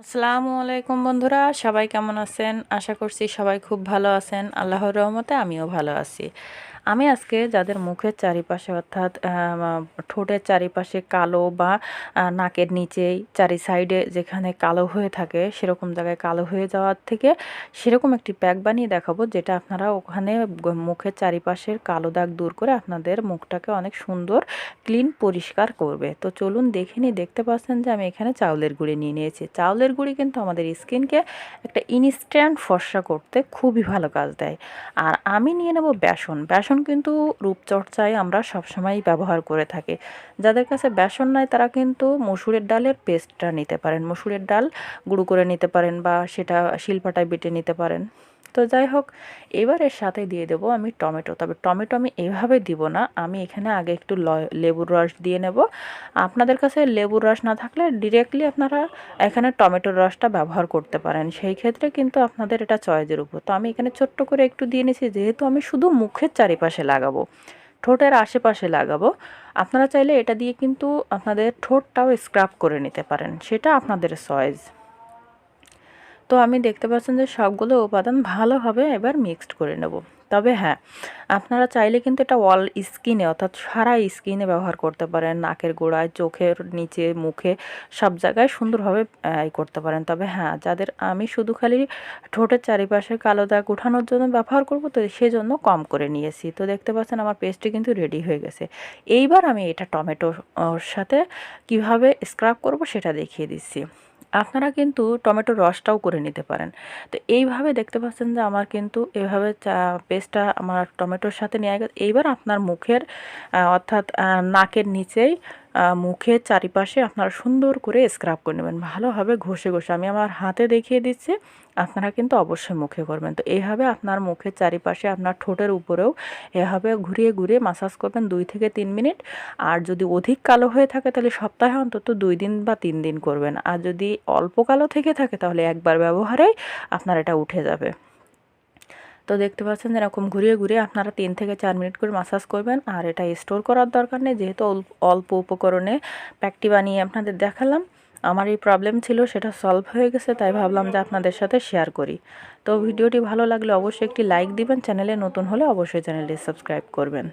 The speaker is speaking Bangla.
আসসালামু আলাইকুম বন্ধুরা, সবাই কেমন আছেন? আশা করছি সবাই খুব ভালো আছেন। আল্লাহর রহমতে আমিও ভালো আছি। আমি আজকে যাদের মুখের চারিপাশে অর্থাৎ ঠোঁটের চারিপাশে কালো বা নাকের নিচেই চারি সাইডে যেখানে কালো হয়ে থাকে সেরকম জায়গায় কালো হয়ে যাওয়ার থেকে সেরকম একটি প্যাক বানিয়ে দেখাবো, যেটা আপনারা ওখানে মুখের চারিপাশের কালো দাগ দূর করে আপনাদের মুখটাকে অনেক সুন্দর ক্লিন পরিষ্কার করবে। তো চলুন দেখতে পাচ্ছেন যে আমি এখানে চাউলের গুঁড়ি নিয়ে নিয়েছি। চাউলের গুঁড়ি কিন্তু আমাদের স্কিনকে একটা ইনস্ট্যান্ট ফর্সা করতে খুবই ভালো কাজ দেয়। আর আমি নিয়ে নেব বেসন। বেসন কিন্তু রূপচর্চায় আমরা সবসময়ই ব্যবহার করে থাকি। যাদের কাছে বেসন নাই তারা কিন্তু মসুরের ডালের পেস্টটা নিতে পারেন, মসুরের ডাল গুঁড়ো করে নিতে পারেন বা সেটা শিলপাটায় বেটে নিতে পারেন। তো যাই হোক, এবার এর সাথে দিয়ে দেবো আমি টমেটো। তবে টমেটো আমি এভাবে দিব না, আমি এখানে আগে একটু লেবুর রস দিয়ে নেব। আপনাদের কাছে লেবুর রস না থাকলে ডিরেক্টলি আপনারা এখানে টমেটোর রসটা ব্যবহার করতে পারেন, সেই ক্ষেত্রে কিন্তু আপনাদের এটা চয়েসের উপর। তো আমি এখানে ছোট্ট করে একটু দিয়ে নিয়েছি, যেহেতু আমি শুধু মুখের চারিপাশে লাগাবো, ঠোঁটের আশেপাশে লাগাবো। আপনারা চাইলে এটা দিয়ে কিন্তু আপনাদের ঠোঁটটাও স্ক্রাব করে নিতে পারেন, সেটা আপনাদের চয়েস। তো আমি দেখতে পাচ্ছেন যে সবগুলো উপাদান ভালোভাবে এবার মিক্সড করে নেব। তবে হ্যাঁ, আপনারা চাইলে কিন্তু এটা অল স্কিনে অর্থাৎ সারা স্কিনে ব্যবহার করতে পারেন, নাকের গোড়ায়, চোখের নিচে, মুখে, সব জায়গায় সুন্দরভাবে করতে পারেন। তবে হ্যাঁ, যাদের আমি শুধু খালি ঠোঁটের চারিপাশে কালো দাগ ওঠানোর জন্য ব্যবহার করব, তো সেজন্য কম করে নিয়েছি। তো দেখতে পাচ্ছেন আমার পেস্টটি কিন্তু রেডি হয়ে গেছে। এইবার আমি এটা টমেটোর সাথে কিভাবে স্ক্রাব করব সেটা দেখিয়ে দিচ্ছি। আপনারা কিন্তু টমেটোর রসটাও করে নিতে পারেন। তো এইভাবে দেখতে পাচ্ছেন যে আমার কিন্তু এভাবে পেস্টটা আমার টমেটোর সাথে নেওয়া গেছে। এইবার আপনার মুখের অর্থাৎ নাকের নিচেই মুখের চারিপাশে আপনারা সুন্দর করে স্ক্রাব করে নেবেন, ভালোভাবে ঘষে ঘষে। আমি আমার হাতে দেখিয়ে দিচ্ছি, আপনারা কিন্তু অবশ্যই মুখে করবেন। তো এইভাবে আপনার মুখের চারিপাশে, আপনার ঠোঁটের উপরেও এভাবে ঘুরিয়ে ঘুরিয়ে মাসাজ করবেন 2 থেকে 3 মিনিট। আর যদি অধিক কালো হয়ে থাকে তাহলে সপ্তাহে অন্তত 2 দিন বা 3 দিন করবেন। আর যদি অল্প কালো থেকে থাকে তাহলে একবার ব্যবহারেই আপনার এটা উঠে যাবে। তো দেখতে পাচ্ছেন এরকম ঘুরিয়ে ঘুরিয়ে আপনারা 3 থেকে 4 মিনিট করে মাসাজ করবেন। আর এটা স্টোর করার দরকার নেই, যেহেতু অল্প উপকরণে প্যাকটি বানিয়ে আপনাদের দেখালাম। আমার এই প্রবলেম ছিল, সেটা সলভ হয়ে গেছে, তাই ভাবলাম যে আপনাদের সাথে শেয়ার করি। তো ভিডিওটি ভালো লাগলে অবশ্যই একটি লাইক দিবেন, চ্যানেলে নতুন হলে অবশ্যই চ্যানেলটি সাবস্ক্রাইব করবেন।